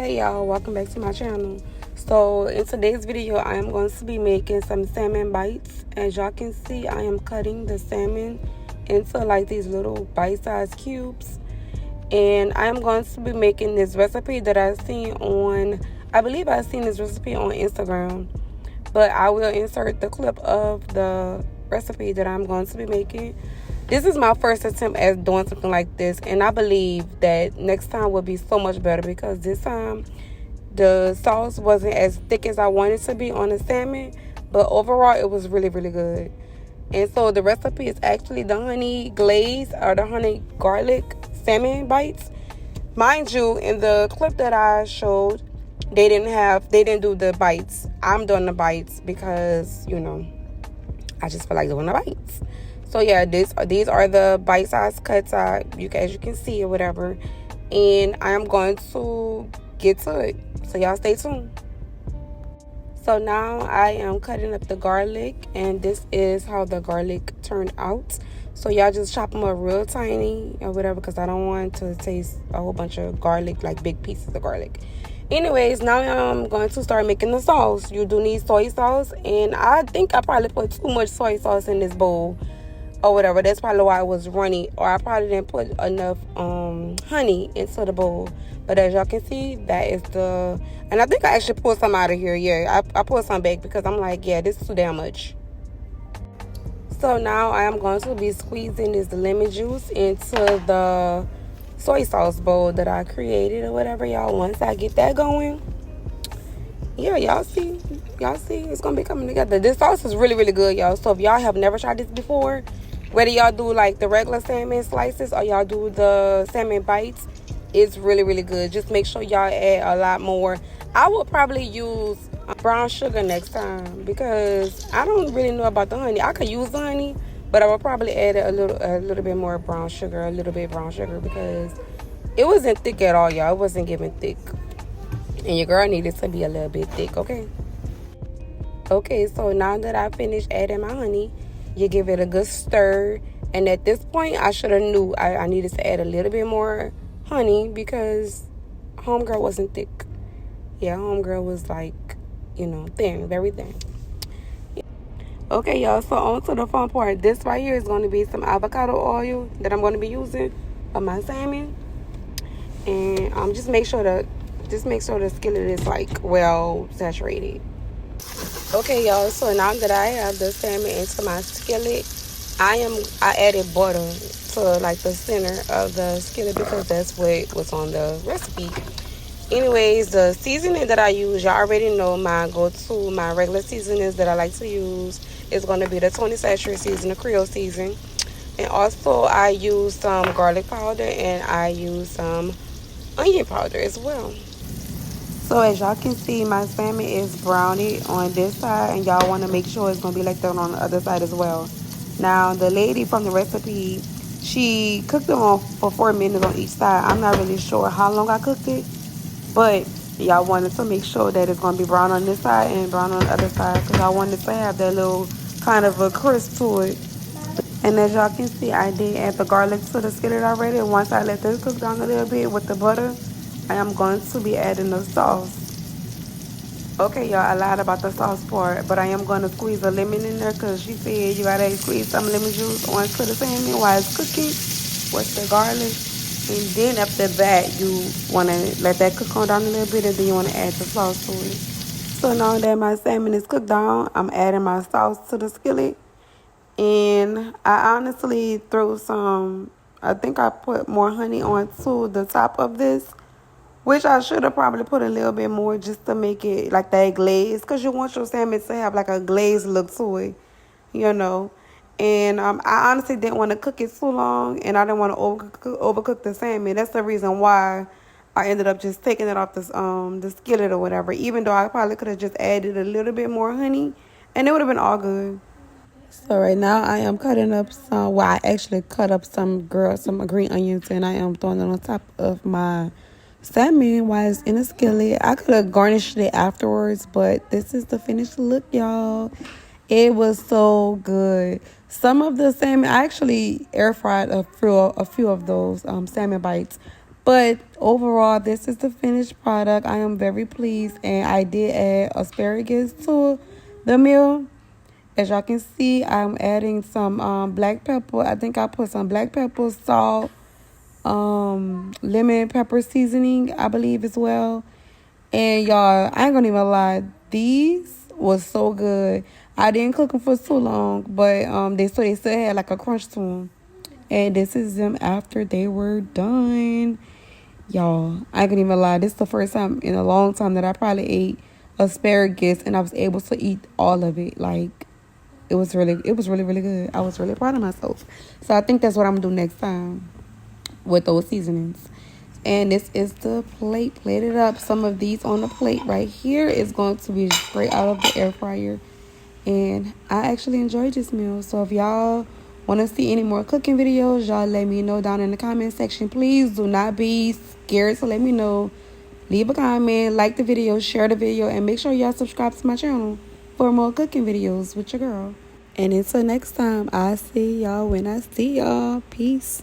Hey y'all, welcome back to my channel. So in today's video I am going to be making some salmon bites. As y'all can see, I am cutting the salmon into like these little bite-sized cubes, and I am going to be making this recipe that I seen on, I believe I seen this recipe on Instagram, but I will insert the clip of the recipe that I'm going to be making. This is my first attempt at doing something like this, and I believe that next time will be so much better because this time the sauce wasn't as thick as I wanted it to be on the salmon, but overall it was really good. And so the recipe is actually the honey glaze or the honey garlic salmon bites. Mind you, in the clip that I showed, they didn't do the bites. I'm doing the bites because, you know, I just feel like doing the bites. So yeah, these are the bite-sized cuts, as you can see or whatever, and I am going to get to it. So y'all stay tuned. So now I am cutting up the garlic, and this is how the garlic turned out. So y'all just chop them up real tiny or whatever, because I don't want to taste a whole bunch of garlic, like big pieces of garlic. Anyways, now I'm going to start making the sauce. You do need soy sauce, and I think I probably put too much soy sauce in this bowl or whatever. That's probably why it was runny, or I probably didn't put enough honey into the bowl. But as y'all can see, that is the, and I think I actually pulled some out of here. Yeah, I pulled some back because I'm like, yeah, this is too damn much. So now I am going to be squeezing this lemon juice into the soy sauce bowl that I created or whatever, y'all. Once I get that going, yeah, y'all see it's gonna be coming together. This sauce is really good, y'all. So if y'all have never tried this before, whether y'all do like the regular salmon slices or y'all do the salmon bites, it's really good. Just make sure y'all add a lot more. I will probably use brown sugar next time because I don't really know about the honey. I could use the honey, but I will probably add a little bit more brown sugar, because it wasn't thick at all, y'all. It wasn't giving thick, and your girl needed to be a little bit thick. Okay, so now that I finished adding my honey, you give it a good stir. And at this point, I should have knew I needed to add a little bit more honey because homegirl wasn't thick. Yeah, homegirl was like, you know, thin, very thin. Okay, y'all, so on to the fun part. This right here is going to be some avocado oil that I'm going to be using for my salmon. And just make sure the skillet is like well saturated. Okay, y'all, so now that I have the salmon into my skillet, I added butter to like the center of the skillet because that's what was on the recipe. Anyways, the seasoning that I use, y'all already know my go-to, my regular seasonings that I like to use is going to be the Tony Satcher season, the Creole season. And also I use some garlic powder, and I use some onion powder as well. So as y'all can see, my salmon is browny on this side, and y'all want to make sure it's going to be like that on the other side as well. Now, the lady from the recipe, she cooked them on for 4 minutes on each side. I'm not really sure how long I cooked it, but y'all wanted to make sure that it's going to be brown on this side and brown on the other side, because I wanted to have that little kind of a crisp to it. And as y'all can see, I did add the garlic to the skillet already. Once I let this cook down a little bit with the butter, I am going to be adding the sauce. Okay, y'all, I lied about the sauce part, but I am going to squeeze a lemon in there because she said you got to squeeze some lemon juice onto the salmon while it's cooking with the garlic. And then after that, you want to let that cook on down a little bit, and then you want to add the sauce to it. So now that my salmon is cooked down, I'm adding my sauce to the skillet. And I honestly threw some, I think I put more honey onto the top of this, which I should have probably put a little bit more just to make it like that glaze, because you want your salmon to have like a glazed look to it, you know. And I honestly didn't want to cook it too long, and I didn't want to overcook the salmon. That's the reason why I ended up just taking it off the skillet or whatever, even though I probably could have just added a little bit more honey, and it would have been all good. So right now I am cutting up some, well, I actually cut up some green onions, and I am throwing them on top of my salmon while it's in a skillet. I could have garnished it afterwards, but this is the finished look, y'all. It was so good. Some of the salmon, I actually air fried a few of those salmon bites, But overall, this is the finished product. I am very pleased, and I did add asparagus to the meal. As y'all can see, I'm adding some black pepper. I think I put some black pepper, salt, lemon pepper seasoning, I believe, as well. And y'all, I ain't gonna even lie, these was so good. I didn't cook them for too long, but they still had like a crunch to them. And this is them after they were done. Y'all, I ain't gonna even lie, this is the first time in a long time that I probably ate asparagus and I was able to eat all of it. Like, it was really, really good. I was really proud of myself. So I think that's what I'm gonna do next time with those seasonings. And this is the plate plated up. Some of these on the plate right here is going to be straight out of the air fryer. And I actually enjoyed this meal. So if y'all want to see any more cooking videos, y'all let me know down in the comment section. Please do not be scared to let me know. Leave a comment, like the video, share the video, and make sure y'all subscribe to my channel for more cooking videos with your girl. And until next time, I'll see y'all when I see y'all. Peace.